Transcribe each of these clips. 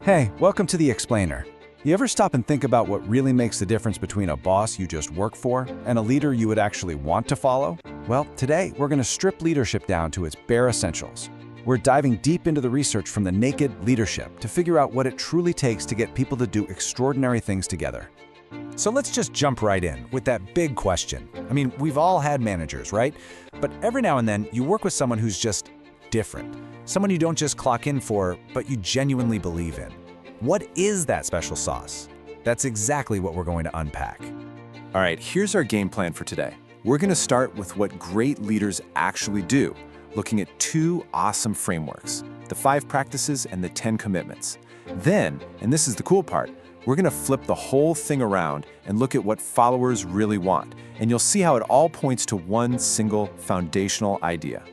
Hey, welcome to The Explainer. You ever stop and think about what really makes the difference between a boss you just work for and a leader you would actually want to follow? Well, today we're going to strip leadership down to its bare essentials. We're diving deep into the research from the naked leadership to figure out what it truly takes to get people to do extraordinary things together. So let's just jump right in with that big question. I mean, we've all had managers, right? But every now and then you work with someone who's just different. Someone you don't just clock in for, but you genuinely believe in. What is that special sauce? That's exactly what we're going to unpack. All right, here's our game plan for today. We're going to start with what great leaders actually do, looking at two awesome frameworks, the 5 practices and the 10 commitments. Then, and this is the cool part, we're going to flip the whole thing around and look at what followers really want, and you'll see how it all points to one single foundational idea.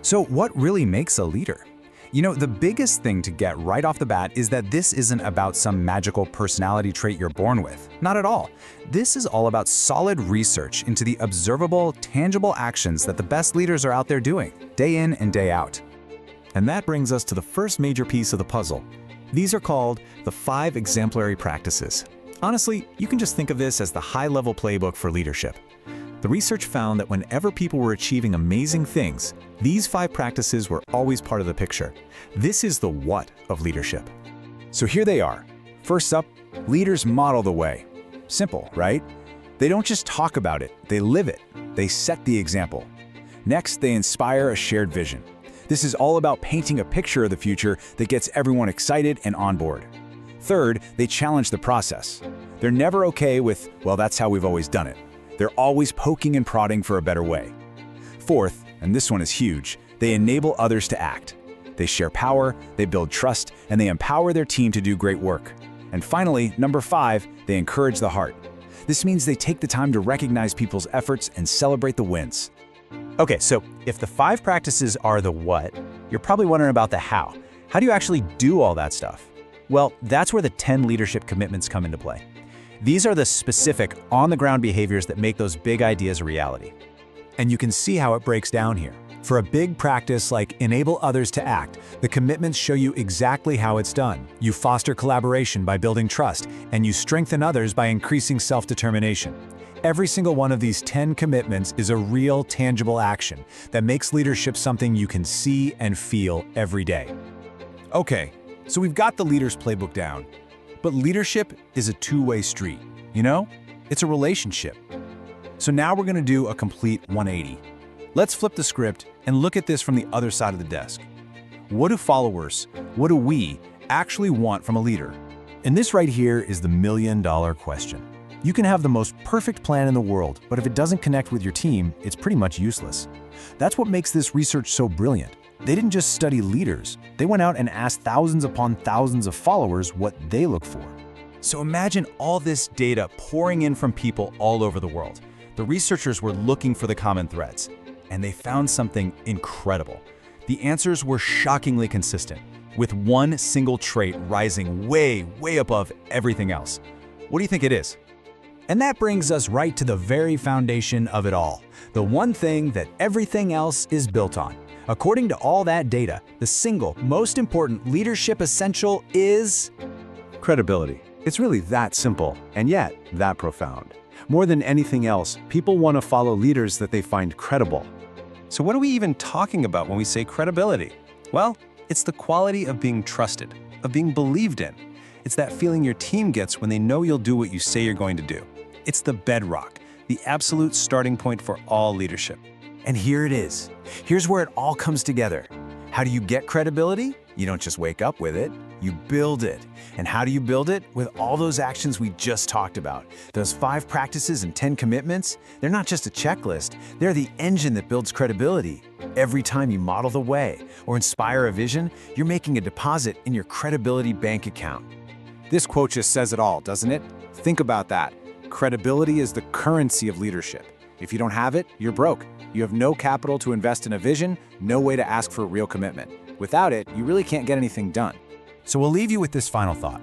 So what really makes a leader? You know, the biggest thing to get right off the bat is that this isn't about some magical personality trait you're born with. Not at all. This is all about solid research into the observable, tangible actions that the best leaders are out there doing, day in and day out. And that brings us to the first major piece of the puzzle. These are called the 5 exemplary practices. Honestly, you can just think of this as the high-level playbook for leadership. The research found that whenever people were achieving amazing things, these 5 practices were always part of the picture. This is the what of leadership. So here they are. First up, leaders model the way. Simple, right? They don't just talk about it, they live it. They set the example. Next, they inspire a shared vision. This is all about painting a picture of the future that gets everyone excited and on board. Third, they challenge the process. They're never okay with, well, that's how we've always done it. They're always poking and prodding for a better way. Fourth, and this one is huge, they enable others to act. They share power, they build trust, and they empower their team to do great work. And finally, number 5, they encourage the heart. This means they take the time to recognize people's efforts and celebrate the wins. Okay, so if the 5 practices are the what, you're probably wondering about the how. How do you actually do all that stuff? Well, that's where the 10 leadership commitments come into play. These are the specific, on-the-ground behaviors that make those big ideas a reality. And you can see how it breaks down here. For a big practice like enable others to act, the commitments show you exactly how it's done. You foster collaboration by building trust, and you strengthen others by increasing self-determination. Every single one of these 10 commitments is a real, tangible action that makes leadership something you can see and feel every day. Okay, so we've got the leader's playbook down. But leadership is a two-way street, you know? It's a relationship. So now we're gonna do a complete 180. Let's flip the script and look at this from the other side of the desk. What do followers, what do we actually want from a leader? And this right here is the million-dollar question. You can have the most perfect plan in the world, but if it doesn't connect with your team, it's pretty much useless. That's what makes this research so brilliant. They didn't just study leaders. They went out and asked thousands upon thousands of followers what they look for. So imagine all this data pouring in from people all over the world. The researchers were looking for the common threads, and they found something incredible. The answers were shockingly consistent, with one single trait rising way, way above everything else. What do you think it is? And that brings us right to the very foundation of it all, the one thing that everything else is built on. According to all that data, the single most important leadership essential is Credibility. It's really that simple, and yet that profound. More than anything else, people want to follow leaders that they find credible. So what are we even talking about when we say credibility? Well, it's the quality of being trusted, of being believed in. It's that feeling your team gets when they know you'll do what you say you're going to do. It's the bedrock, the absolute starting point for all leadership. And here it is. Here's where it all comes together. How do you get credibility? You don't just wake up with it, you build it. And how do you build it? With all those actions we just talked about. Those 5 practices and 10 commitments, they're not just a checklist, they're the engine that builds credibility. Every time you model the way or inspire a vision, you're making a deposit in your credibility bank account. This quote just says it all, doesn't it? Think about that. Credibility is the currency of leadership. If you don't have it, you're broke. You have no capital to invest in a vision, no way to ask for a real commitment. Without it, you really can't get anything done. So we'll leave you with this final thought.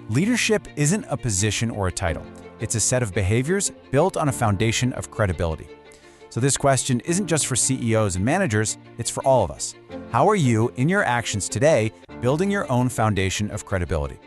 Leadership isn't a position or a title. It's a set of behaviors built on a foundation of credibility. So this question isn't just for CEOs and managers, it's for all of us. How are you, in your actions today, building your own foundation of credibility.